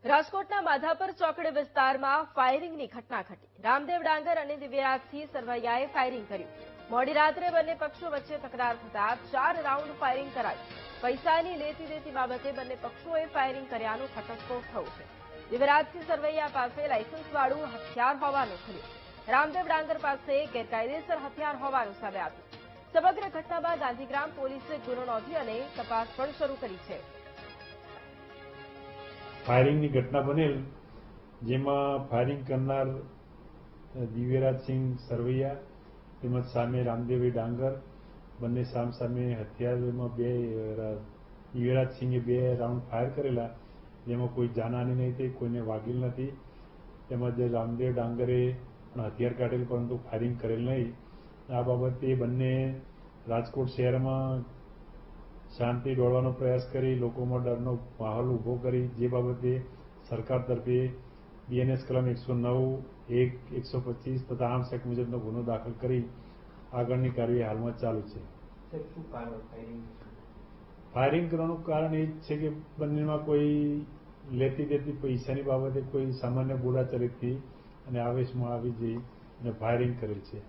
રાજકોટના માધાપર ચોકડી વિસ્તારમાં ફાયરિંગની ઘટના ઘટી। રામદેવ ડાંગર અને દિવ્યરાજસિંહ સરવૈયાએ ફાયરિંગ કર્યું। મોડી રાત્રે બંને પક્ષો વચ્ચે તકરાર થતા 4 રાઉન્ડ ફાયરિંગ કરાયું। પૈસાની લેતી દેતી બાબતે બંને પક્ષોએ ફાયરિંગ કર્યાનો ઘટસ્ફોટ થયો છે। દિવ્યરાજસિંહ સરવૈયા પાસે લાયસન્સવાળું હથિયાર હોવાનું ખુલ્યું। રામદેવ ડાંગર પાસે ગેરકાયદેસર હથિયાર હોવાનું સામે આવ્યું। સમગ્ર ઘટનામાં ગાંધીગ્રામ પોલીસે ગુનો નોંધી અને તપાસ પણ શરૂ કરી છે। ફાયરિંગની ઘટના બનેલ, જેમાં ફાયરિંગ કરનાર દિવ્યરાજસિંહ સરવૈયા તેમજ સામે રામદેવ ડાંગર બંને સામસામે હથિયારમાં દિવ્યરાજસિંહે 2 રાઉન્ડ ફાયર કરેલા, જેમાં કોઈ જાનહાની નહીં થઈ, કોઈને વાગેલ નથી। તેમજ રામદેવ ડાંગરે પણ હથિયાર કાઢેલ પરંતુ ફાયરિંગ કરેલ નહીં। આ બાબતે બંને રાજકોટ શહેરમાં શાંતિ દોડવાનો પ્રયાસ કરી લોકોમાં ડરનો માહોલ ઊભો કરી, જે બાબતે સરકાર તરફે બીએનએસ કલમ 109, 1, 125 તથા આર્મ્સ એક્ટ મુજબનો ગુનો દાખલ કરી આગળની કાર્યવાહી હાલમાં ચાલુ છે। ફાયરિંગ કરવાનું કારણ એ જ છે કે બંનેમાં કોઈ લેતી દેતી પૈસાની બાબતે કોઈ સામાન્ય બોલાચાલીથી અને આવેશમાં આવી જઈ અને ફાયરિંગ કરેલ છે।